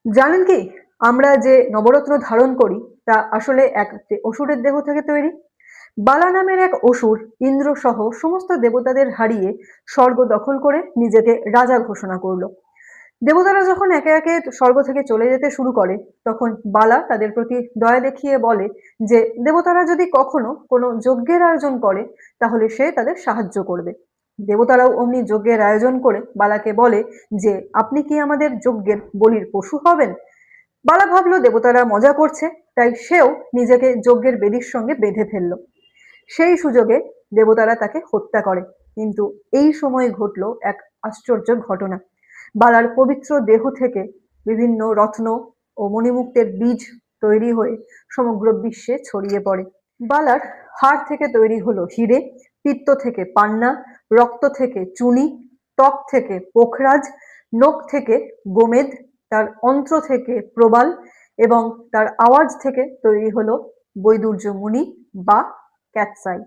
জানেন কি, আমরা যে নবরত্ন ধারণ করি তা আসলে একটি অসুরের দেহ থেকে তৈরি। বালা নামের এক অসুর ইন্দ্র সহ সমস্ত দেবতাদের হারিয়ে স্বর্গ দখল করে নিজেকে রাজা ঘোষণা করলো। দেবতারা যখন একে একে স্বর্গ থেকে চলে যেতে শুরু করে, তখন বালা তাদের প্রতি দয়া দেখিয়ে বলে যে দেবতারা যদি কখনো কোনো যজ্ঞের আয়োজন করে তাহলে সে তাদের সাহায্য করবে। দেবতারাও অমনি যজ্ঞের আয়োজন করে বালাকে বলে যে আপনি কি আমাদের যজ্ঞের বলির পশু হবেন। বালা ভাবলো দেবতারা মজা করছে, তাই সেও নিজেকে যজ্ঞের বেদির সঙ্গে বেঁধে ফেললো। সেই সুযোগে দেবতারা তাকে হত্যা করে। কিন্তু এই সময় ঘটল এক আশ্চর্য ঘটনা। বালার পবিত্র দেহ থেকে বিভিন্ন রত্ন ও মণিমুক্তের বীজ তৈরি হয়ে সমগ্র বিশ্বে ছড়িয়ে পড়ে। বালার হাড় থেকে তৈরি হলো হিরে, পিত্ত থেকে পান্না, রক্ত থেকে চুনি, ত্বক থেকে পোখরাজ, নখ থেকে গোমেদ, তার অন্ত্র থেকে প্রবাল এবং তার আওয়াজ থেকে তৈরি হলো বৈদুর্য মুনি বা ক্যাটসাই।